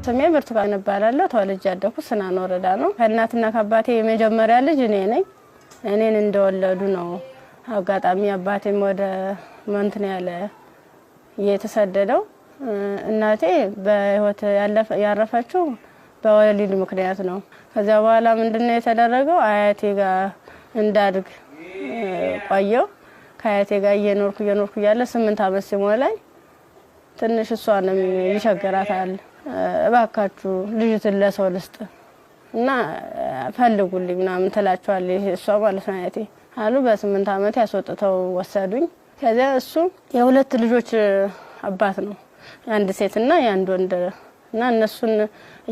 ስሜ ብርቱካን እባላለሁ። ተወልጄ ያደኩት ስናን ወረዳ ነው። ከእናትና ከአባቴ የመጀመሪያ ልጅ እኔ ነኝ። እኔን እንደወለዱ ነው አጋጣሚ አባቴም ወደ መንትን ያለ የተሰደደው። እናቴ በህይወት ያረፈችው በወሊድ ምክንያት ነው። ከዛ በኋላ ምንድነው የተደረገው? አያቴ ጋር እንዳድግ ቆየው። ከአያቴ ጋር እየኖርኩ ያለ 8 አመት ሲሞላኝ ትንሽ እሷንም ይሸገራታል። እባካችሁ ልጅትን ለሰው ልስጥ እና ፈልጉልኝ ምናምን ትላቸዋለች እሷ ማለት ነው አያቴ አሉ። በ8 አመት ያስወጥተው ወሰዱኝ። ከዛ እሱ የሁለት ልጆች አባት ነው፣ አንድ ሴትና አንድ ወንድ እና እነሱን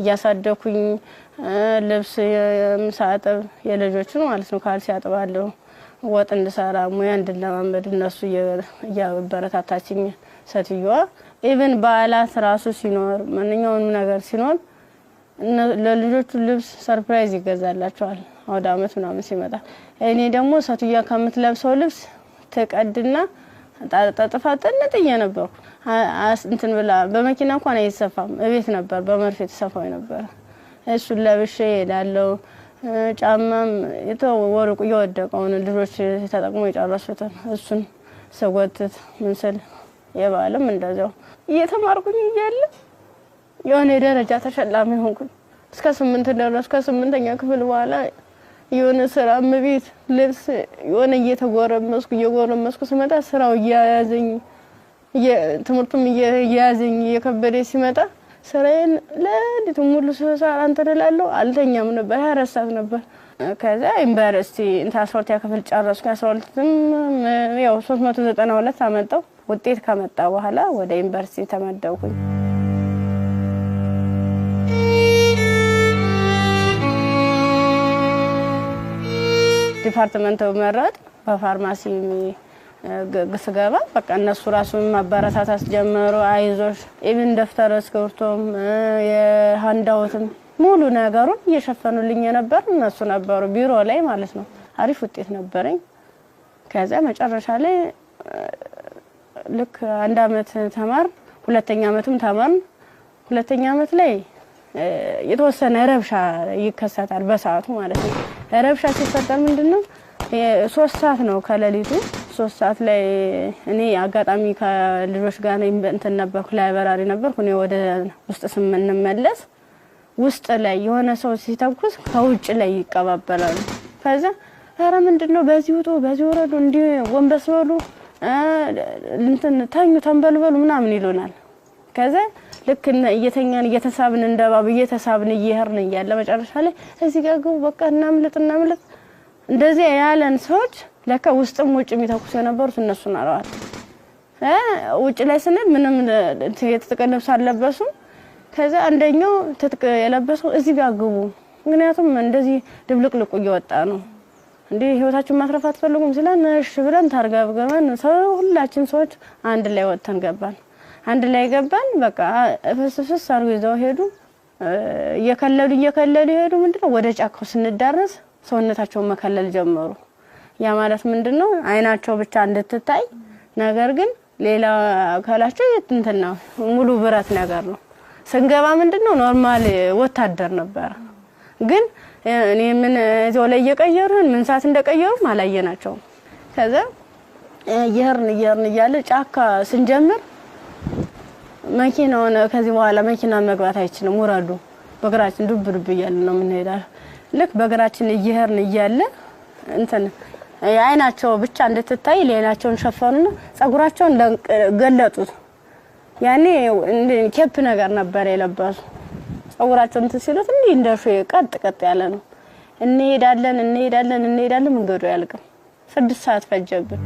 እያሳደኩኝ ልብስ የምሳጠብ የልጆችን ማለት ነው ካልሲ ያጥባለሁ፣ ወጥ እንድሰራ ሙያ እንድለማመድ እነሱ እያበረታታችኝ ሴትዮዋ ኢቭን በዓላት ራሱ ሲኖር ማንኛውንም ነገር ሲኖር ለልጆቹ ልብስ ሰርፕራይዝ ይገዛላቸዋል ወደ አመት ምናምን ሲመጣ። እኔ ደግሞ ሴትዮዋ ከምትለብሰው ልብስ ተቀድና ጣጣጣፋ ጥንጥዬ ነበርኩ። እንትን ብላ በመኪና እንኳን አይሰፋም፣ እቤት ነበር በመርፌ ተሰፋው ነበር። እሱን ለብሼ ሄዳለሁ። ጫማም የተወርቁ የወደቀውን ልጆች ተጠቅሞ የጨረሱትን እሱን ሰጎትት ምንስል የባለም እንደዛው እየተማርኩኝ እያለ የሆነ ደረጃ ተሸላሚ ሆንኩኝ። እስከ 8 ደረስኩ። ከ8ኛ ክፍል በኋላ የሆነ ስራ ምቢት ልብስ የሆነ እየጎረመስኩ ስመጣ ስራው እያያዘኝ ትምህርቱም እያያዘኝ የከበደ ሲመጣ ስራዬን ለዲቱ ሙሉ ሰዓት አንተደላለሁ አልተኛም ነበር። 24 ሰዓት ነበር። ከዛ ዩኒቨርሲቲ እንታ 12ኛ ክፍል ጨረስኩ። 12ም ያው 392 አመጣው። ውጤት ከመጣ በኋላ ወደ ዩኒቨርሲቲ ተመደብኩኝ። ዲፓርትመንት መረጥ በፋርማሲ ግስገባ በቃ እነሱ ራሱን ማበረታታት ጀመሩ። አይዞሽ ኢቭን ደፍተር እስክሪብቶም የሃንዳውትም ሙሉ ነገሩን እየሸፈኑልኝ ነበር እነሱ ነበሩ ቢሮ ላይ ማለት ነው። አሪፍ ውጤት ነበረኝ። ከዛ መጨረሻ ላይ ልክ 1 አመት ተማር፣ 2ኛ አመትም ተማር። 2ኛ አመት ላይ የተወሰነ ረብሻ ይከሰታል በሰዓቱ ማለት ነው። ረብሻ ሲፈጠር ምንድነው 3 ሰዓት ነው ከሌሊቱ 3 ሰዓት ላይ እኔ አጋጣሚ ከልጆች ጋር እንትን ነበርኩ፣ ላይብራሪ ነበርኩ። እኔ ወደ ውስጥ ስንመለስ ውስጥ ላይ የሆነ ሰው ሲተኩስ ከውጭ ላይ ይቀባበላሉ። ከዛ ኧረ ምንድነው በዚህ ውጡ በዚህ ወረዱ እንዲ ወንበስ በሉ እንትን ታኙ ተንበልበሉ ምናምን ይሉናል። ከዛ ልክ እየተኛን እየተሳብን እንደባብ እየተሳብን እየሄርን እያለ መጨረሻ ላይ እዚህ ጋር ግቡ በቃ እናምልጥ እንደዚህ ያለን ሰዎች ለካ ውስጥም ውጭ የሚተኩስ የነበሩት እነሱ ናቸው። ውጭ ላይ ስንል ምንም የተጠቀለብስ አለበሱ። ከዛ አንደኛው ትጥቅ የለበሰው እዚህ ጋር ግቡ፣ ምክንያቱም እንደዚህ ድብልቅልቁ እየወጣ ነው እንዴ ህይወታችን ማትረፍ አትፈልጉም ሲለን እሺ ብለን ታርጋብገባን ሁላችን ሰዎች አንድ ላይ ወጥተን ገባን። አንድ ላይ ገባን። በቃ ፍስፍስ አርገው ይዘው ሄዱ። እየከለሉ ሄዱ። ምንድነው ወደ ጫካው ስንዳረስ ሰውነታቸውን መከለል ጀመሩ። ያ ማለት ምንድነው አይናቸው ብቻ እንድትታይ ነገር ግን ሌላ አካላቸው እንትን ነው ሙሉ ብረት ነገር ነው። ስንገባ ምንድነው ኖርማል ወታደር ነበር። ግን እኔ ምን እዛው ላይ እየቀየሩን ምን ሰዓት እንደቀየሩ ማላየናቸው። ከዛ እየሄርን እያለ ጫካ ስንጀምር መኪናውን ከዚህ በኋላ መኪና መግባት አይችልም ወራዱ በግራችን ዱብ እያለ ነው የምንሄዳው። ልክ በግራችን እየሄርን እያለ እንትን አይናቸው ብቻ እንድትታይ ሌላቸውን ሸፈኑና ጸጉራቸውን ገለጡት። ያኔ ኬፕ ነገር ነበር የለበሱ። ጸጉራቸውን ሲሉት እንዴ እንደሹ ቀጥ ያለ ነው። እንሄዳለን መንገዱ ያልቅም። 6 ሰዓት ፈጀብን።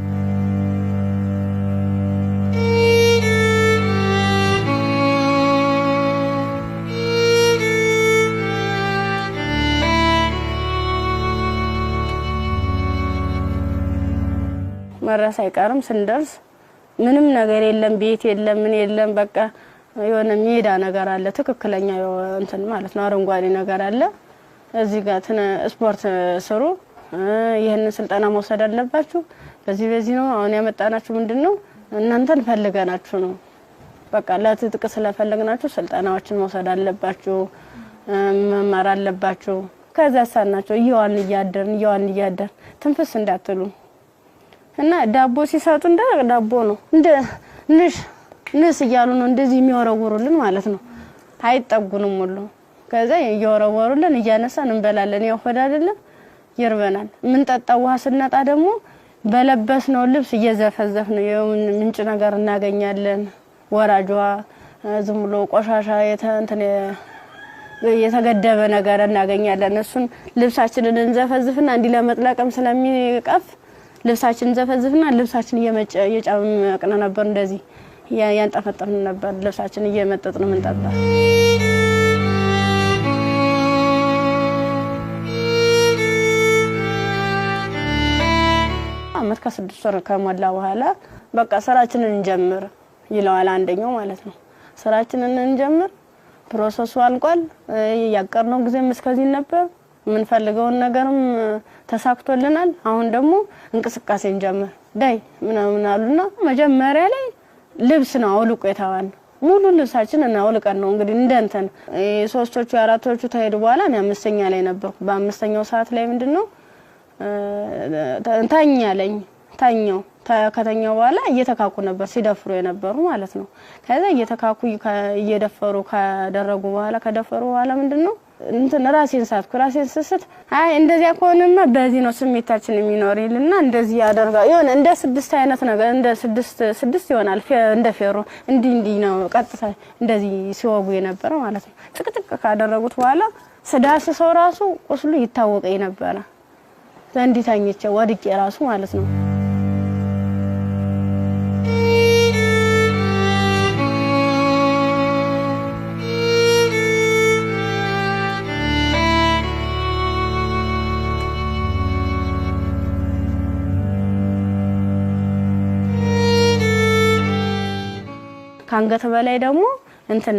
መረስ አይቀርም። ስንደርስ ምንም ነገር የለም፣ ቤት የለም፣ ምን የለም። በቃ የሆነ ሜዳ ነገር አለ፣ ትክክለኛ እንትን ማለት ነው አረንጓዴ ነገር አለ። እዚህ ጋር ስፖርት ስሩ፣ ይሄንን ስልጠና መውሰድ አለባችሁ፣ በዚህ ነው አሁን ያመጣናችሁ ምንድነው እናንተን ፈልገናችሁ ነው በቃ ለትጥቅ ስለፈለግናችሁ ስልጣናዎችን መውሰድ አለባችሁ መማር አለባችሁ ከዛ ሳናቸው ይዋን እያደር ትንፍስ እንዳትሉ እና ዳቦ ሲሰጡ እንደ ዳቦ ነው እንደ ንስ ይያሉ ነው እንደዚህ የሚወረውሩልን ማለት ነው አይጠጉንም ሁሉ ከዛ ይወረውሩልን እያነሳን እንበላለን ያው ሆድ አይደለም ይርበናል ምን ጠጣው ውሃ ስናጣ ደግሞ በለበስነው ልብስ እየዘፈዘፍን ምንጭ ነገር እናገኛለን ወራጇ ዝም ብሎ ቆሻሻ የተገደበ ነገር እናገኛለን እሱን ልብሳችንን እንዘፈዝፍና እንዲ ለመጥለቅም ስለሚቀፍ ልብሳችንን ዘፈዝፍና ልብሳችንን እየጫመቅን ነበር እንደዚህ ያንጠፈጠፍን ነበር ልብሳችንን እየመጠጥን ምንጠጣ አመት ከ6 ወር ከሞላ በኋላ በቃ ስራችንን እንጀምር ይለዋል አንደኛው ማለት ነው ስራችንን እንጀምር ፕሮሰሱ አልቋል ያቀርነው ጊዜም እስከዚህ ነበር ምን ፈልገውን ነገርም ተሳክቶልናል አሁን ደግሞ እንቅስቃሴ እንጀምር ዳይ ምናምን አሉና መጀመሪያ ላይ ልብስ ነው አውልቆ የታዋን ሙሉ ልብሳችንን አውልቀን ነው እንግዲህ እንደንተን ሶስቶቹ አራቶቹ ተሄዱ በኋላ እኔ አምስተኛ ላይ ነበርኩ በአምስተኛው ሰዓት ላይ ምንድነው ታኛው ከተኛው በኋላ እየተካኩ ነበር ሲደፍሩ የነበሩ ማለት ነው ከዛ እየተካኩ እየደፈሩ ካደረጉ በኋላ ከደፈሩ በኋላ ምንድነው እንትን ራሴን ስስት አይ እንደዚያ ከሆነማ በዚህ ነው ስሜታችን የሚኖር ይልና እንደዚህ ያደርጋ ይሆነ እንደ 6 አይነት ነገር እንደ 6 ይሆናል እንደ ፌሮ እንዲ ነው ቀጥታ እንደዚህ ሲወጉ የነበረ ማለት ነው ጥቅጥቅ ካደረጉት በኋላ ስዳስሰው ራሱ ቁስሉ ይታወቀኝ ነበር ዘንዲታኝቼ ወድቄ ራሱ ማለት ነው ካንገተ በላይ ደግሞ እንትን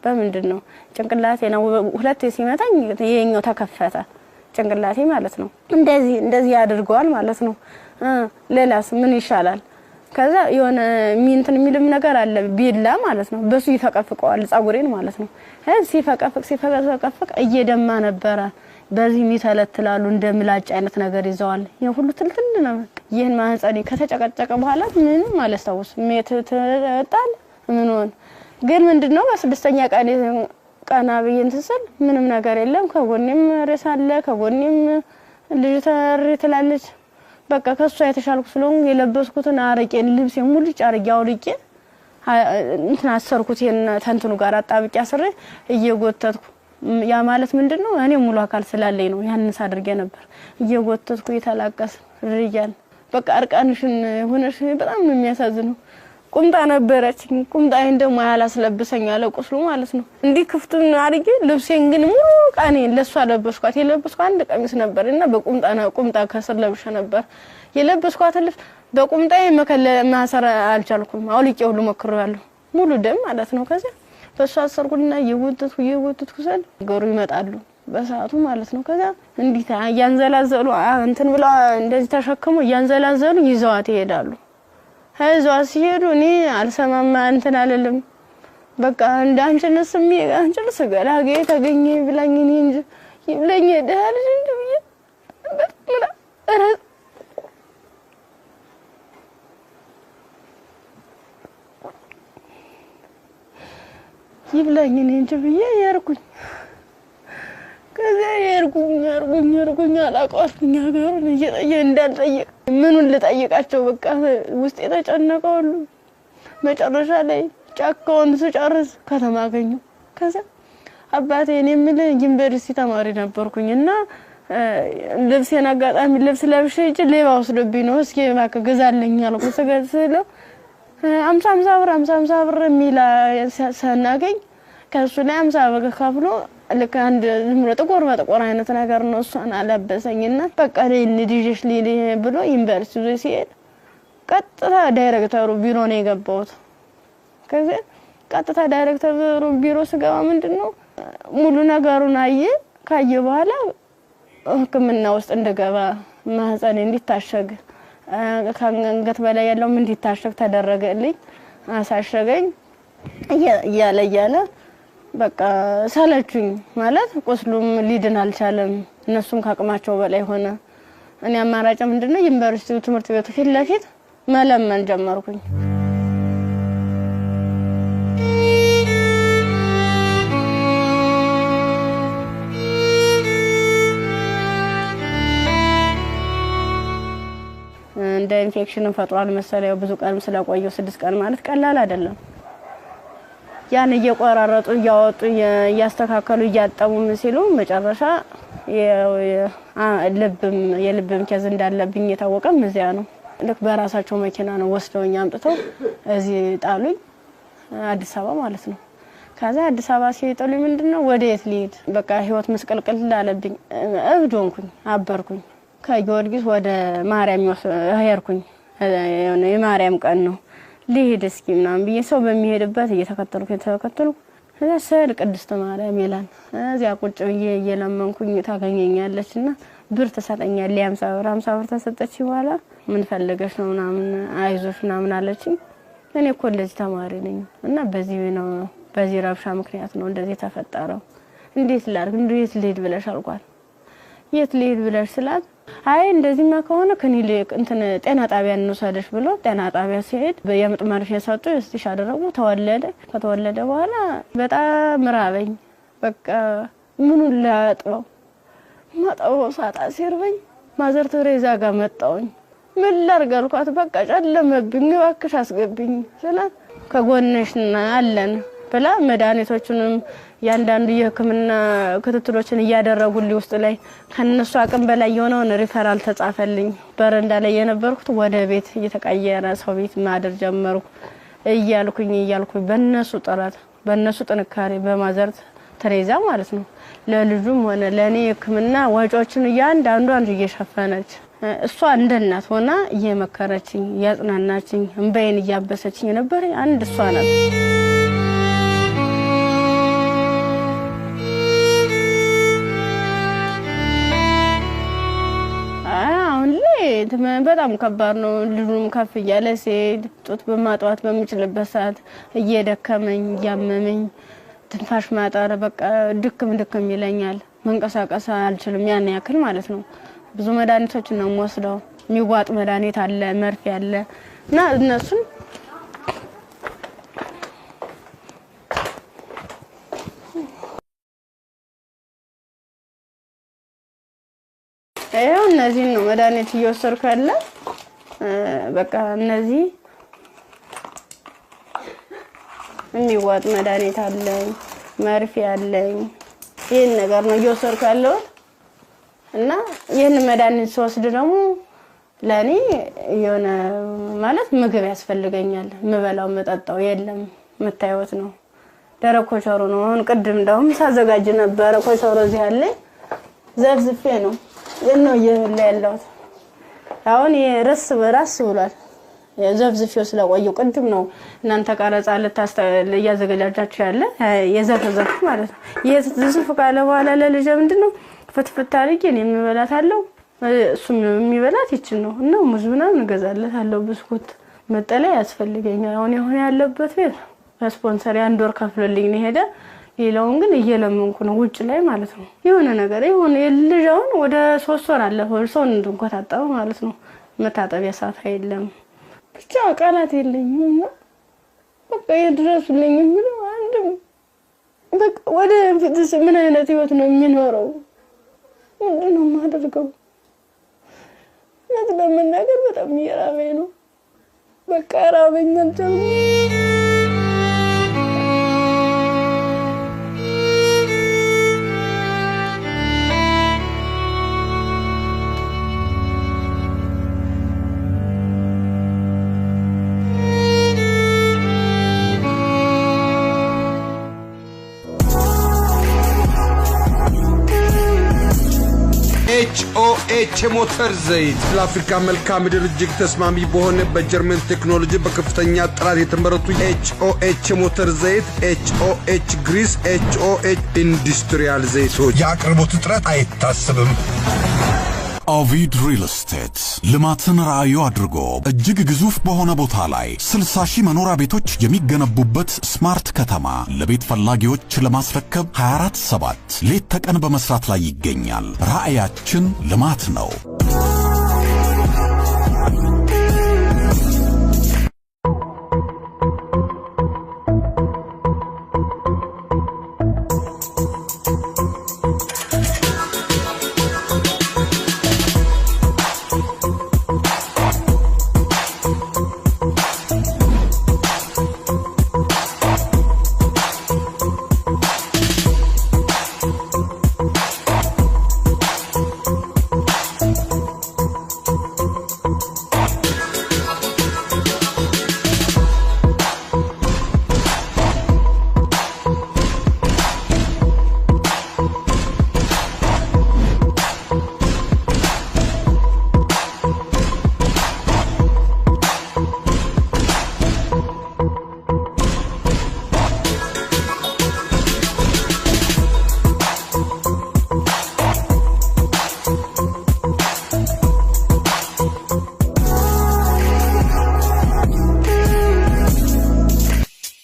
በምንድነው ጭንቅላቴ ነው ሁለት ሲመታኝ የኛው ተከፈተ ጭንቅላቴ ማለት ነው እንደዚህ ያድርገዋል ማለት ነው ሌላስ ምን ይሻላል ከዛ የሆነ ሚንትን የሚልም ነገር አለ ቢላ ማለት ነው በሱ ይፈቀፍቀዋል ጻጉሬን ማለት ነው ሲፈቀፍቅ እየደማ ነበር በዚህ ሚተለትላሉ እንደምላጭ አይነት ነገር ይዘዋል የሁሉ ትልትል ነው ይሄን ማህፀኔ ከተጨቀጨቀ በኋላ ምን ማለት ታውስ ሜትታል ምን ሆነ ግን ምንድነው በስድስተኛ ቀና በየንተሰል ምንም ነገር የለም ከጎኔም ረሳለ ከጎኔም ልጅ ተርትላለች በቃ ከሷ የተሻልኩ ስለሆነ የለበስኩትን አረቄን ልብስ ሙሉ ጫርጋው ልቄ እንትን አሰርኩት ተንትኑ ጋር አጣብቂ አስረ እየጎተትኩ ያ ማለት ምንድነው እኔ ሙሉ አካል ስላለኝ ነው ያንንስ አድርጌ ነበር እየጎተትኩ ይተላቀስ ርያል በቃ አርቃንሽን ሆነሽ በጣም ነው የሚያሳዝነው ቁምጣ ነበረችኝ ቁምጣዬን ደግሞ ያላስለብሰኝ አለ ቁስሉ ማለት ነው እንዲ ክፍቱን አርጌ ልብሴን ግን ሙሉ ቃኔ ለሷ ለበስኳት የለበስኳት አንድ ቀሚስ ነበርና ቁምጣ ከስር ለብሼ ነበር የለበስኳት ልብስ በቁምጣዬ ማሰር አልቻልኩም አውልቄ ሁሉ ሞክሬያለሁ ሙሉ ደም ማለት ነው ከዛ በሷ አሰርኩና የወጥቱ ሰል ገሩ ይመጣሉ በሰዓቱ ማለት ነው ከዛ እንዲታ ያንዘላዘሉ እንትን ብላ እንደዚህ ተሸክሙ ያንዘላዘሉ ይዘዋት ይሄዳሉ ሀይዟ ሲሄዱ እኔ አልሰማማ እንትን አለለም በቃ እንዳንችልስ አንችልስ ገላጌ ተገኘ ብላኝ እኔ እንጂ ይብለኝ ደህል እንዴ በጣም አረ ይብለኝ እኔ እንጂ ብዬ ያርኩኝ ከዛ ያርኩኝ አላቀዋልኩኝ ሀገሩን እየጠየ እንዳልጠየቅ ምኑን ልጠይቃቸው በቃ ውስጥ የተጨነቀው ሁሉ መጨረሻ ላይ ጫካውን ስጨርስ ከተማ አገኘሁ ከዛ አባቴ እኔ ምን ዩኒቨርሲቲ ተማሪ ነበርኩኝና ልብሴን አጋጣሚ ልብስ ለብሼ እጅ ሌባ ወስዶብኝ ነው እስኪ እባክህ ግዛልኝ አልኩት ስገዝለው 50 ብር ሚላ ሰናገኝ ከሱ ላይ 50 ብር ከፍሎ ለካ አንድ ጥቁር አይነት ነገር ነው እሷን አለበሰኝና በቃ ለልጅሽ ሊሊ ብሎ ዩኒቨርሲቲ ሲሄድ ቀጥታ ዳይሬክተሩ ቢሮ ነው የገባሁት ከዛ ቀጥታ ዳይሬክተሩ ቢሮ ስገባ ምንድነው ሙሉ ነገሩን ካየ በኋላ ህክምና ውስጥ እንደገባ ማህፀኔ እንዲታሸግ ካንገት በላይ ያለው ምን እንዲታሸግ ተደረገልኝ አሳሸገኝ እያለ በቃ ሳለችኝ ማለት ቁስሉም ሊድን አልቻለም እነሱም ካቅማቸው በላይ ሆነ እኔ አማራጭ ምንድነው ዩኒቨርሲቲው ትምህርት ቤቱ ፊት ለፊት መለመን ጀመርኩኝ እንደ ኢንፌክሽን ፈጥሯል መሰለኝ ብዙ ቀን ስለቆየው 6 ቀን ማለት ቀላል አይደለም ያን እየቆራረጡ ያወጡ ያስተካከሉ ያጣሙ ሲሉ መጨረሻ የልብም ከዝ እንዳለብኝ የታወቀም እዚያ ነው ልክ በራሳቸው መኪና ነው ወስደውኝ አምጥተው እዚህ ጣሉኝ አዲስ አበባ ማለት ነው ከዛ አዲስ አበባ ሲጥሉኝ ምንድነው ወዴት ልሂድ በቃ ህይወት መስቀልቀል ላለብኝ እብዶንኩኝ አበርኩኝ ከጊዮርጊስ ወደ ማርያም ሄርኩኝ የማርያም ቀን ነው ልሂድ እስኪ ምናምን ብዬ ሰው በሚሄድበት እየተከተልኩ ሰል ቅድስት ማርያም ይላል እዚያ ቁጭ ብዬ እየለመንኩኝ ታገኘኛለችና ብር ተሰጠኛለች 50 ብር ተሰጠች በኋላ ምን ፈልገሽ ነው ምናምን አይዞሽ ምናምን አለችኝ እኔ ኮሌጅ ተማሪ ነኝ እና በዚህ ረብሻ ምክንያት ነው እንደዚህ ተፈጠረው እንዴት ላርግ እንዴት ልሂድ ብለሽ አልኳት የት ልሂድ ብለሽ ስላት አይ እንደዚህማ ከሆነ ከኒልክ እንትን ጤና ጣቢያ እንወሰደሽ ብሎ ጤና ጣቢያ ሲሄድ በየምጥ ማርሽ ያሳጡ እስቲሽ አደረጉ ከተወለደ በኋላ በጣም ራበኝ በቃ ምኑን ላጥበው ማጣው ሳጣ ሲርበኝ ማዘር ተሬዛ ጋር መጣውኝ ምን ላርግ አልኳት በቃ ጨለመብኝ እባክሽ አስገብኝ ስላት ከጎንሽና አለን ብላ መድኃኒቶቹንም ያንዳንዱ የህክምና ክትትሎችን ያደረጉልኝ ውስጥ ላይ ከነሱ አቅም በላይ የሆነውን ሪፈራል ተጻፈልኝ በረንዳ ላይ የነበርኩት ወደ ቤት እየተቀየረ ሰው ቤት ማደር ጀመርኩ እያልኩኝ በእነሱ ጥረት በእነሱ ጥንካሬ በማዘር ተሬዛ ማለት ነው ለልጁም ሆነ ለኔ ህክምና ወጪዎችን ያንዳንዷን እየሸፈነች እሷ እንደናት ሆና እየመከረችኝ ያጽናናችኝ እንባዬን እያበሰችኝ ነበር አንድ እሷ ናት በጣም ከባድ ነው ልጁም ከፍ ያለ ሲሄድ ጡት በማጥዋት በሚችልበት ሰዓት እየደከመኝ ያመመኝ ትንፋሽ ማጣር በቃ ድክም ይለኛል መንቀሳቀስ አልችልም ያን ያክል ማለት ነው ብዙ መድኃኒቶች ነው ወስደው የሚዋጥ መድኃኒት አለ መርፌ አለ እና እነሱን እነዚህ ነው መድኃኒት እየወሰድኩ ያለ በቃ እነዚህ የሚዋጥ መድኃኒት አለኝ መርፌ አለኝ ይሄን ነገር ነው እየወሰድኩ ያለው እና ይሄን መድኃኒት ወስድ ደግሞ ለኔ የሆነ ማለት ምግብ ያስፈልገኛል ምበላው መጠጣው የለም መታየት ነው ደረቅ ኮቸሮ ነው አሁን ቅድም እንደውም ሳዘጋጅ ነበር ኮቸሮ እዚህ አለ ዘፍዝፌ ነው የነው ያለው አሁን የራስ ብሏል የዘፍዝፌው ስለቆየው ቅድም ነው እናንተ ቀረጻ ያዘጋጃችሁ ያለ የዘፈዘፍ ማለት ነው የዘፍዝፍ ካለ በኋላ ለልጅ ምንድነው ፍትፍት አድርጌ ነው የሚበላታለው እሱም የሚበላት ይችል ነው እና ሙዝ ምናምን እንገዛለታለው ብስኩት መጠለያ ያስፈልገኛል አሁን የሆነ ያለበት ቤት ስፖንሰር አንድ ወር ከፍሎልኝ ነው ሄደ ሌላውን ግን እየለመንኩ ነው ውጭ ላይ ማለት ነው የሆነ ነገር የሆነ ልጅውን ወደ 3 ወር አለፈው ሰው እንድንቆጣጣው ማለት ነው መታጠቢያ ሰዓት አይደለም ብቻ ቃላት የለኝም በቃ ይድረሱልኝ ምን አንድም በቃ ወደ ፍትስ ምን አይነት ህይወት ነው የሚኖረው ምንድነው ማደርገው ለምን ነገር በጣም ይራበኝ ነው በቃ ራበኝ እንትን ኤች ሞተር ዘይት ለአፍሪካ መልካም ምድር እጅግ ተስማሚ በሆነ በጀርመን ቴክኖሎጂ በከፍተኛ ጥራት የተመረቱ ኤች ሞተር ዘይት ኤች ግሪስ ኤች ኢንዱስትሪያል ዘይቶች የአቅርቦት እጥረት አይታሰብም ኦቪድ ሪል ስቴት ልማትን ራዕዩ አድርጎ እጅግ ግዙፍ በሆነ ቦታ ላይ 60,000 መኖሪያ ቤቶች የሚገነቡበት ስማርት ከተማ ለቤት ፈላጊዎች ለማስረከብ 24/7 ሌት ተቀን በመስራት ላይ ይገኛል። ራዕያችን ልማት ነው።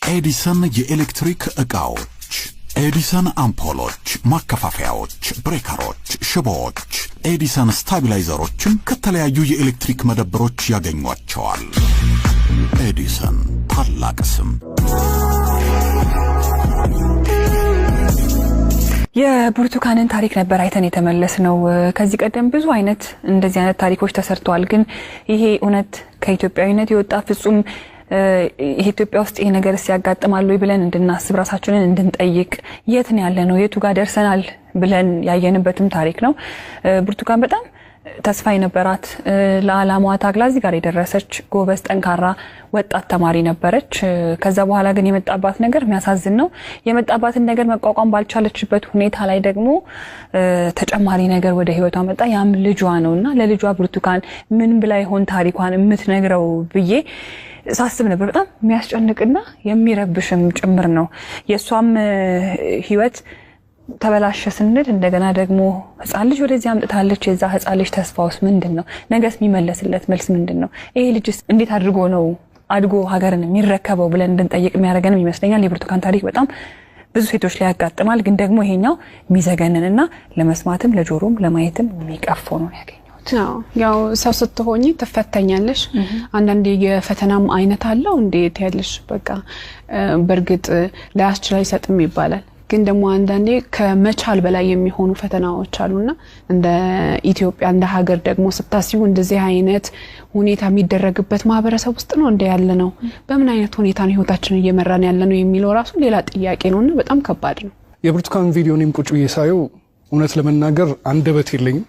ኤዲሰን የኤሌክትሪክ ዕቃዎች፣ ኤዲሰን አምፖሎች፣ ማከፋፈያዎች፣ ብሬከሮች፣ ሽቦዎች፣ ኤዲሰን ስታቢላይዘሮችን ከተለያዩ የኤሌክትሪክ መደብሮች ያገኟቸዋል። ኤዲሰን ታላቅ ስም። የብርቱካንን ታሪክ ነበር አይተን የተመለስነው። ከዚህ ቀደም ብዙ አይነት እንደዚህ አይነት ታሪኮች ተሰርተዋል። ግን ይሄ እውነት ከኢትዮጵያዊነት የወጣ ፍጹም ኢትዮጵያ ውስጥ ይሄ ነገር ሲያጋጥማል ወይ ብለን እንድናስብ ራሳችንን እንድንጠይቅ የት ነው ያለነው የቱ ጋር ደርሰናል ብለን ያየንበትም ታሪክ ነው። ብርቱካን በጣም ተስፋ የነበራት ለዓላማዋ ታግላ እዚህ ጋር የደረሰች ጎበዝ ጠንካራ ወጣት ተማሪ ነበረች። ከዛ በኋላ ግን የመጣባት ነገር የሚያሳዝን ነው። የመጣባትን ነገር መቋቋም ባልቻለችበት ሁኔታ ላይ ደግሞ ተጨማሪ ነገር ወደ ህይወቷ መጣ። ያም ልጇ ነውና ለልጇ ብርቱካን ምን ብላ ይሆን ታሪኳን የምትነግረው ብዬ ሳስብ ነበር። በጣም የሚያስጨንቅና የሚረብሽም ጭምር ነው። የሷም ህይወት ተበላሸ ስንል እንደገና ደግሞ ህፃን ልጅ ወደዚህ አምጥታለች። የዛ ህፃን ልጅ ተስፋውስ ምንድነው? ነገስ የሚመለስለት መልስ ምንድነው? ይሄ ልጅስ እንዴት አድርጎ ነው አድጎ ሀገርን የሚረከበው ብለን እንድንጠይቅ የሚያደርገንም ይመስለኛል። የብርቱካን ታሪክ በጣም ብዙ ሴቶች ላይ ያጋጥማል። ግን ደግሞ ይሄኛው የሚዘገንንና ለመስማትም ለጆሮም ለማየትም የሚቀፈው ነው ያገኘው። ያው ሰው ስትሆኚ ተፈተኛለሽ። አንዳንዴ የፈተናም አይነት አለው እንዴት ያለሽ በቃ በርግጥ ላያስችል አይሰጥም ይባላል። ግን ደግሞ አንዳንዴ ከመቻል በላይ የሚሆኑ ፈተናዎች አሉና እንደ ኢትዮጵያ እንደ ሀገር ደግሞ ስታስቡ እንደዚህ አይነት ሁኔታ የሚደረግበት ማህበረሰብ ውስጥ ነው እንደ ያለ ነው። በምን አይነት ሁኔታ ነው ህይወታችንን እየመራን ያለ ነው የሚለው ራሱ ሌላ ጥያቄ ነውና በጣም ከባድ ነው። የብርቱካን ቪዲዮንም ቁጭ ብዬ ሳየው እውነት ለመናገር አንደበት የለኝም።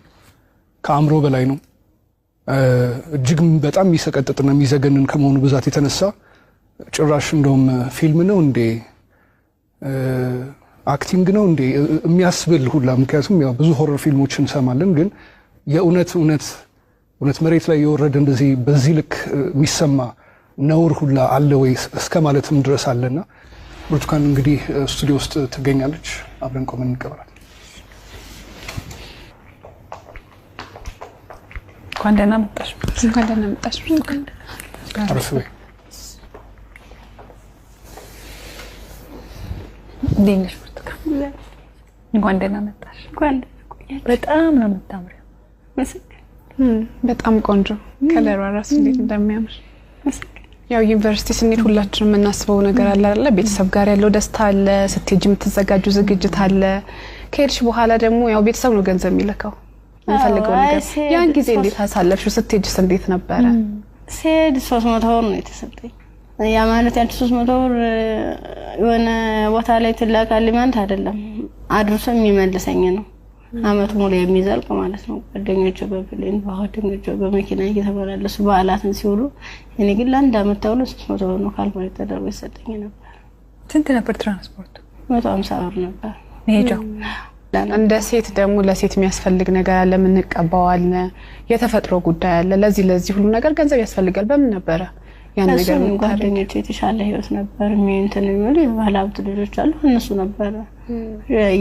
ከአምሮ በላይ ነው። እጅግ በጣም የሚሰቀጥጥና የሚዘገንን ከመሆኑ ብዛት የተነሳ ጭራሽ እንደውም ፊልም ነው እንዴ አክቲንግ ነው እንዴ የሚያስብል ሁላ። ምክንያቱም ያው ብዙ ሆረር ፊልሞችን እንሰማለን፣ ግን የእውነት መሬት ላይ የወረደ እንደዚህ በዚህ ልክ የሚሰማ ነውር ሁላ አለ ወይ እስከ ማለትም ድረስ አለና ብርቱካን እንግዲህ ስቱዲዮ ውስጥ ትገኛለች። አብረን ቆመን እንቀበላለን። እንኳን ደህና መጣሽ። እንኳን ደህና መጣሽ። አረፍ በይ። እንዴት ብርቱካን? እንኳን ደህና መጣሽ። በጣም ነው የምታምሪው። በጣም ቆንጆ ከለሯ ራሱ እንዴት እንደሚያምር። ያው ዩኒቨርሲቲ ስንሄድ ሁላችንም የምናስበው ነገር አለ አይደል? ቤተሰብ ጋር ያለው ደስታ አለ፣ ስትሄጂ የምትዘጋጁ ዝግጅት አለ። ከሄድሽ በኋላ ደግሞ ያው ቤተሰብ ነው ገንዘብ የሚልከው የምፈልገው ነገር። ያን ጊዜ እንዴት አሳለፍሽው? ስትሄጂስ እንዴት ነበረ? ስሄድ 300 ብር ነው የተሰጠኝ። ያ ማለት ያንቺ 300 ብር የሆነ ቦታ ላይ ትላካለች ማለት አይደለም፣ አድርሶ የሚመልሰኝ ነው። አመት ሙሉ የሚዘልቅ ማለት ነው። ጓደኞቼ በፕሌን ጓደኞቼ በመኪና እየተመላለሱ በዓላትን ሲውሉ እኔ ግን ለአንድ አመት ተውሎ 300 ብር ነው ካልኩሌት ተደርጎ ይሰጠኝ ነበር። ስንት ነበር ትራንስፖርቱ? 150 ብር ነበር ሄጃው። እንደ ሴት ደግሞ ለሴት የሚያስፈልግ ነገር አለ፣ ምን ቀባው አለ፣ የተፈጥሮ ጉዳይ አለ። ለዚህ ሁሉ ነገር ገንዘብ ያስፈልጋል። በምን ነበረ ያን ነገር ጓደኞቼ የተሻለ ህይወት ነበር እንትን የሚሉ ባለሀብት ልጆች አሉ እነሱ ነበር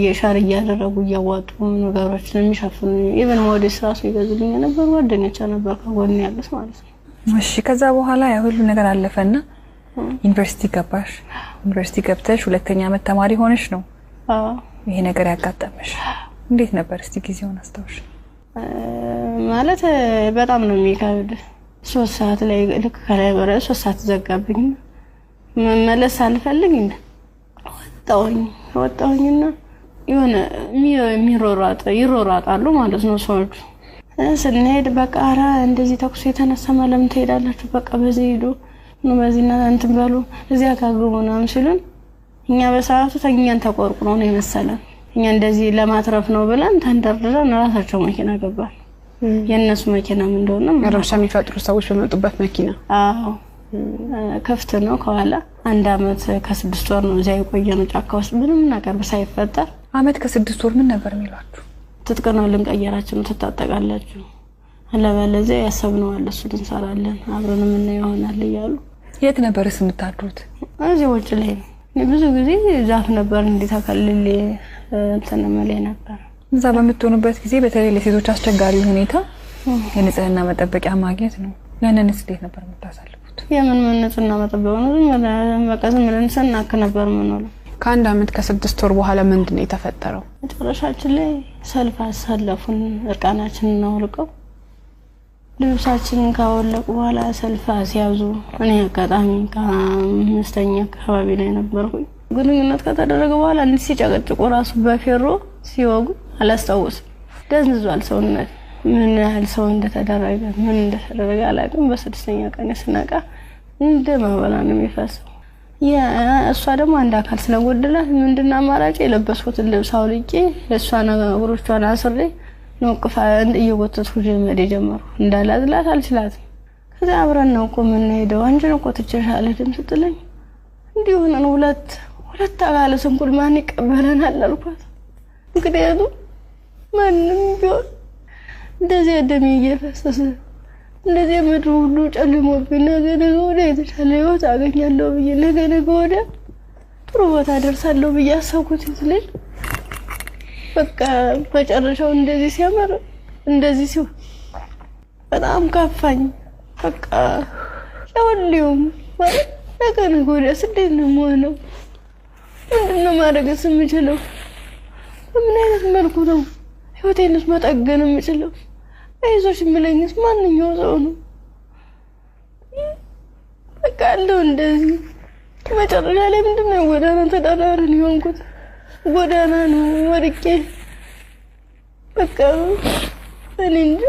የሻር እያደረጉ እያዋጡ ነገሮችን የሚሸፍኑ ኢቨን ሞዴስ ራሱ ይገዙልኝ ነበር ጓደኞቼ ነበር ከጎን ያሉት ማለት ነው። እሺ ከዛ በኋላ ያ ሁሉ ነገር አለፈና ዩኒቨርሲቲ ገባሽ። ዩኒቨርሲቲ ገብተሽ ሁለተኛ ዓመት ተማሪ ሆነሽ ነው ይሄ ነገር ያጋጠመሽ። እንዴት ነበር እስቲ ጊዜውን አስታውሽ? ማለት በጣም ነው የሚከብድ 3 ሰዓት ላይ ልክ ከላይ በረ 3 ሰዓት ዘጋብኝ መመለስ አልፈልግ ወጣሁኝና የሆነ ይሮራጣሉ ማለት ነው ሰዎች ስንሄድ በቃ አራ እንደዚህ ተኩስ የተነሳ ማለም ትሄዳላችሁ በቃ በዚህ ሄዱ ነው በዚህና እንትን ባሉ እዚያ ካግቡና ሲሉን እኛ በሰዓቱ ተኛን ተቆርቁሮ ነው የመሰለን እኛ እንደዚህ ለማትረፍ ነው ብለን ተንደርድረን ራሳቸው መኪና ገባን። የነሱ መኪና ምን እንደሆነ ረብሻ የሚፈጥሩ ሰዎች በመጡበት መኪና ከፍት ነው ከኋላ 1 አመት ከ6 ወር ነው እዚያ የቆየነው ጫካ ውስጥ ምንም ነገር ሳይፈጠር። አመት ከ6 ወር ምን ነበር የሚሏችሁ? ትጥቅና ልንቀየራችሁ ተጣጣቃላችሁ አለበለዚያ ያሰብነው አለ እሱ እንሰራለን አብረን ምን ይሆናል ይያሉ። የት ነበርስ የምታድሩት? እዚህ ውጭ ላይ ብዙ ጊዜ ዛፍ ነበር እንዲታከልል እንትን ማለት ነበር። እዛ በመጥቶኑበት ጊዜ በተለይ ለሴቶች አስቸጋሪ ሁኔታ የንጽህና መጠበቂያ ማግኘት ነው። ያንንስ እንዴት ነበር የምታሳልፉት? የምን ንጽህና መጠበቂያ ነው መቀሰም ብለን ሰናክ ነበር ምን ነው። ከአንድ አመት ከ6 ወር በኋላ ምንድነው የተፈጠረው? መጨረሻችን ላይ ሰልፍ አሳለፉን እርቃናችንን አውልቀው ልብሳችንን ካወለቁ በኋላ ሰልፍ ሲያዙ እኔ አጋጣሚ ከአምስተኛ አካባቢ ላይ ነበርኩኝ። ግንኙነት ከተደረገ በኋላ እንዴ ሲጨቀጭቁ ራሱ በፌሮ ሲወጉ አላስታውስም። ደንዝዟል ሰውነት ምን ያህል ሰው እንደተደረገ ምን እንደተደረገ አላውቅም። በ6ኛ ቀን ስነቃ እንደ ማበላ ነው የሚፈሰው። እሷ ደግሞ አንድ አካል ስለጎደላት ምንድነው አማራጭ የለበስኩት ልብስ አውልቄ ለሷ ነገሮቿን አስሬ ነው ቅፋን እየወተቱ ጀመረ ጀመሩ እንዳላዝላት አልችላትም። ከዛ አብረን ነው ቆመን ሄደው አንቺን እኮ ትችሻለ ድምጽ ጥለኝ እንዲሁ ነው ሁለት አካል ስንኩል ማን ይቀበለናል አልኳት። እንግዲህ ማንም ቢሆን እንደዚህ ደም እየፈሰሰ እንደዚህ ምድሩ ሁሉ ጨልሞብኝ ነገ ወደ የተሻለ ህይወት አገኛለሁ ብዬ ነገ ወደ ጥሩ ቦታ ደርሳለሁ ብዬ አሰብኩት ይልል በቃ በጨረሻው እንደዚህ ሲያመር እንደዚህ ሲው በጣም ካፋኝ። በቃ ለሁሉም ማለት ነገ ወደ ስደት ነው የምሆነው ምንድነው ማድረግስ የምችለው? በምን አይነት መልኩ ነው ህይወቴንስ መጠገን የምችለው? አይዞሽ የሚለኝስ ማንኛው ሰው ነው? በቃ እንደው እንደዚህ መጨረሻ ላይ ምንድነው ጎዳና ተዳዳሪን የሆንኩት? ጎዳና ነው ወርቄ በቃ እኔ እንጂ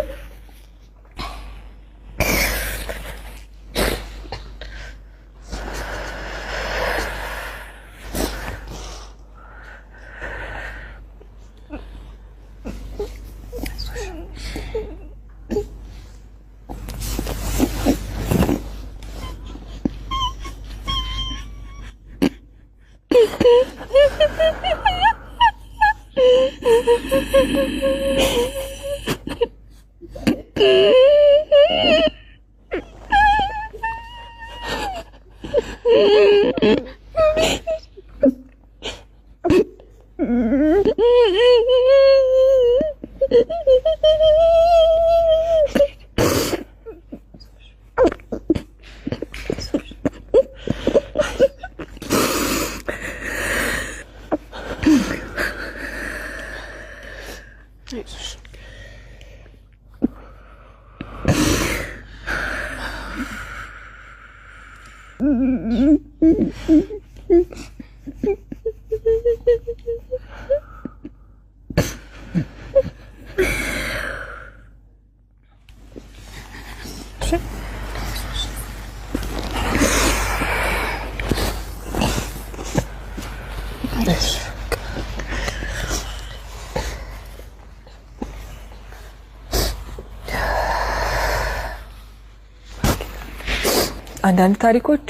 አንዳንድ ታሪኮች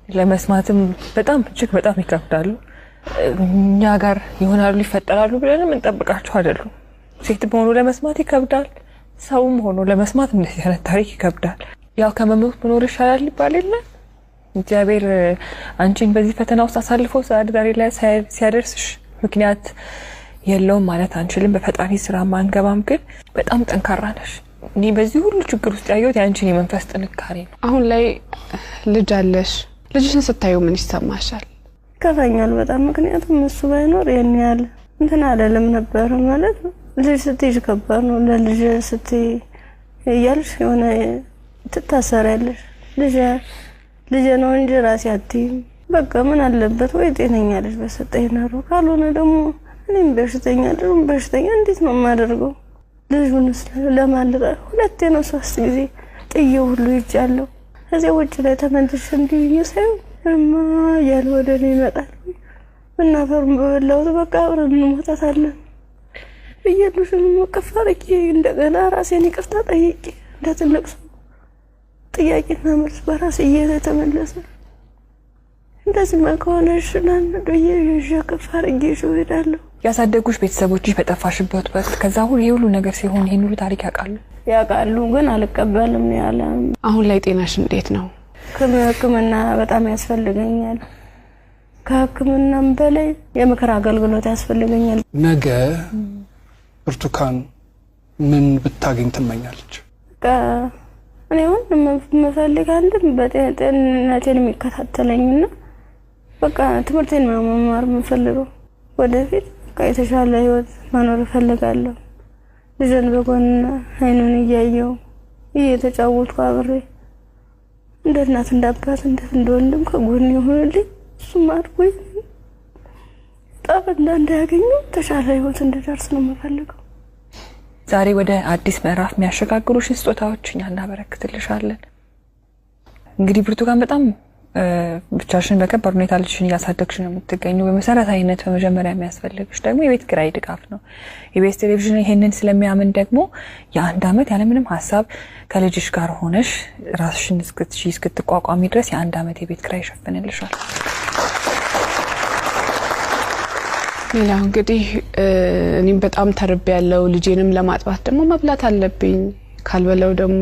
ለመስማትም በጣም እጅግ በጣም ይከብዳሉ። እኛ ጋር ይሆናሉ ይፈጠራሉ ብለን እንጠብቃቸው አይደሉም። ሴት ሆኖ ለመስማት ይከብዳል፣ ሰውም ሆኖ ለመስማት እንደዚህ አይነት ታሪክ ይከብዳል። ያው ከመሞት መኖር ይሻላል ይባል የለ እግዚአብሔር አንቺን በዚህ ፈተና ውስጥ አሳልፎ ዛሬ ላይ ሲያደርስሽ ምክንያት የለውም ማለት አንችልም። በፈጣሪ ስራ ማንገባም ግን በጣም ጠንካራ ነሽ። እኔ በዚህ ሁሉ ችግር ውስጥ ያየሁት ያንቺን የመንፈስ ጥንካሬ ነው። አሁን ላይ ልጅ አለሽ። ልጅሽን ስታዩ ምን ይሰማሻል? ከፋኛል በጣም ምክንያቱም እሱ ባይኖር የኔ ያለ እንትን አይደለም ነበር ማለት ልጅ ስትይዥ ከባድ ነው። ለልጅ ስትይ እያልሽ የሆነ ትታሰሪያለሽ። ልጅ ነው እንጂ ራሴ አትይም። በቃ ምን አለበት ወይ ጤነኛ ልጅ በሰጠኝ ነው። ካልሆነ ደግሞ እኔም በሽተኛ እንዴት ነው የማደርገው? ልጁንስ ለማልራ ሁለቴ ነው 3 ጊዜ ጥዬው ሁሉ ይጫለው። ከዚያ ውጭ ላይ ተመልሼ እንዲህ ሳይሆን እማ ያለ ወደ እኔ ይመጣል። እናፈርም በበላው በቃ አብረን እንሞታታለን ብዬልሽም ከፋርቂ እንደገና ራሴን ይቅርታ ጠይቄ እንደትልቅ ሰው ጥያቄና መልስ በራሴ እየተመለሰ እንደዚህ ማከሆነ ሽናን ደየሽ ከፋርቂ ይሽውዳለሁ። ያሳደጉሽ ቤተሰቦችሽ በጠፋሽበት ወቅት ከዛ ሁሉ ነገር ሲሆን ይሄን ሁሉ ታሪክ ያውቃሉ ግን አልቀበልም ያለ። አሁን ላይ ጤናሽ እንዴት ነው? ከህክምና በጣም ያስፈልገኛል። ከህክምናም በላይ የምክር አገልግሎት ያስፈልገኛል። ነገ ብርቱካን ምን ብታገኝ ትመኛለች? እኔ አሁን መፈልግ አንድም በጤንነቴን የሚከታተለኝና በቃ ትምህርቴን መማር የምፈልገው ወደፊት የተሻለ ህይወት መኖር እፈልጋለሁ። ልጅን በጎን አይኑን እያየው እየተጫወትኩ አብሬ እንደ እናት እንደ አባት እንደ ወንድም ከጎን ይሆንልኝ እሱም አድርጎኝ ጠበና እንዳያገኙ ተሻለ ህይወት እንድደርስ ነው የምፈልገው። ዛሬ ወደ አዲስ ምዕራፍ የሚያሸጋግሩሽ ስጦታዎች እኛ እናበረክትልሻለን። እንግዲህ ብርቱካን በጣም ብቻሽን በከባድ ሁኔታ ልጅሽን እያሳደግሽ ነው የምትገኘው። በመሰረታዊነት በመጀመሪያ የሚያስፈልግሽ ደግሞ የቤት ኪራይ ድጋፍ ነው። የቤት ቴሌቪዥን ይሄንን ስለሚያምን ደግሞ የ1 አመት ያለምንም ሀሳብ ከልጅሽ ጋር ሆነሽ ራስሽን እስክትቋቋሚ ድረስ የ1 አመት የቤት ኪራይ ይሸፍንልሻል። ሌላው እንግዲህ እኔም በጣም ተርቤያለሁ። ልጄንም ለማጥባት ደግሞ መብላት አለብኝ። ካልበለው ደግሞ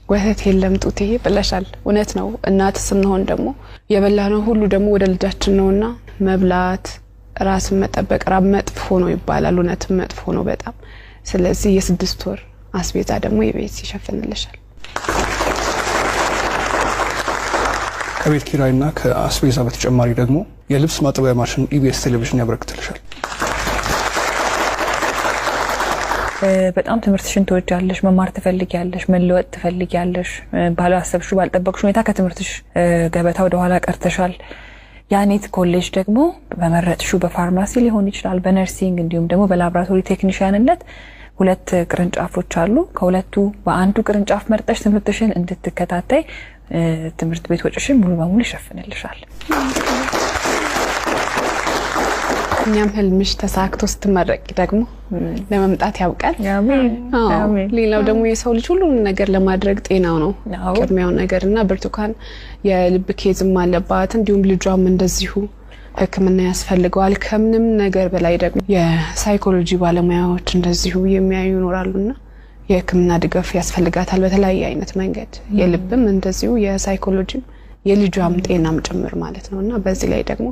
ወተት የለም ጡቴ ብለሻል። እውነት ነው። እናት ስንሆን ደግሞ የበላነው ሁሉ ደግሞ ወደ ልጃችን ነውና መብላት ራስን መጠበቅ ራብ መጥፎ ነው ይባላል። እውነት መጥፎ ነው በጣም። ስለዚህ የ6 ወር አስቤዛ ደግሞ የቤት ይሸፍንልሻል። ከቤት ኪራይና ከአስቤዛ በተጨማሪ ደግሞ የልብስ ማጠቢያ ማሽን ኢቢኤስ ቴሌቪዥን ያበረክትልሻል። በጣም ትምህርትሽን ትወጃለሽ፣ መማር ትፈልጊያለሽ፣ መለወጥ ትፈልጊያለሽ። ባላሰብሽው ባልጠበቅሽው ሁኔታ ከትምህርትሽ ገበታ ወደ ኋላ ቀርተሻል። ያኔት ኮሌጅ ደግሞ በመረጥሽው በፋርማሲ ሊሆን ይችላል፣ በነርሲንግ እንዲሁም ደግሞ በላብራቶሪ ቴክኒሻንነት 2 ቅርንጫፎች አሉ። ከሁለቱ በአንዱ ቅርንጫፍ መርጠሽ ትምህርትሽን እንድትከታተይ ትምህርት ቤት ወጪሽን ሙሉ በሙሉ ይሸፍንልሻል። እኛም ህልምሽ ተሳክቶ ስትመረቂ ደግሞ ለመምጣት ያውቃል። አሜን። ሌላው ደግሞ የሰው ልጅ ሁሉ ነገር ለማድረግ ጤናው ነው ቅድሚያው ነገርና ብርቱካን የልብ ኬዝም አለባት። እንዲሁም ልጇም እንደዚሁ ህክምና ያስፈልገዋል። ከምንም ነገር በላይ ደግሞ የሳይኮሎጂ ባለሙያዎች እንደዚሁ የሚያዩ ይኖራሉና የህክምና ድጋፍ ያስፈልጋታል በተለያየ አይነት መንገድ። የልብም እንደዚሁ የሳይኮሎጂም የልጇም ጤናም ጭምር ማለት ነውና በዚህ ላይ ደግሞ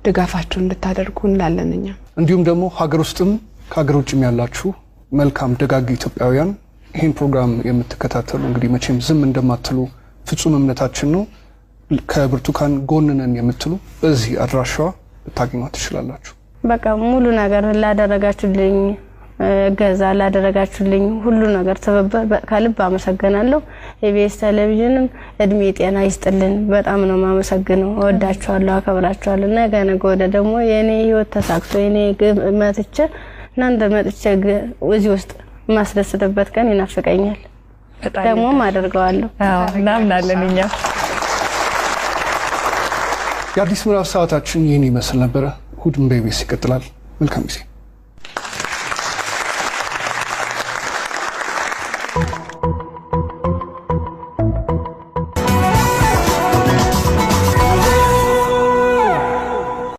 ድጋፋችሁ እንድታደርጉ እንላለንኛ። እንዲሁም ደግሞ ሀገር ውስጥም ከሀገር ውጭም ያላችሁ መልካም ደጋግ ኢትዮጵያውያን ይሄን ፕሮግራም የምትከታተሉ እንግዲህ መቼም ዝም እንደማትሉ ፍጹም እምነታችን ነው። ከብርቱካን ጎን ነን የምትሉ በዚህ አድራሻዋ ልታገኟት ትችላላችሁ። በቃ ሙሉ ነገር ላደረጋችሁልኝ ገዛ ላደረጋችሁልኝ ሁሉ ነገር ከልብ አመሰግናለሁ። ኢቢኤስ ቴሌቪዥንም እድሜ ጤና ይስጥልን። በጣም ነው ማመሰግነው። ወዳችኋለሁ፣ አከብራችኋለሁ። ነገ ወደ ደግሞ የኔ ህይወት ተሳክቶ የኔ መጥቼ እናንተ መጥቼ እዚህ ውስጥ ማስደስተበት ቀን ይናፍቀኛል። ደግሞ አደርገዋለሁ። እናምናለን እኛ። የአዲስ ምዕራፍ ሰዓታችን ይህን ይመስል ነበረ። እሑድም በኢቢኤስ ይቀጥላል። መልካም ጊዜ።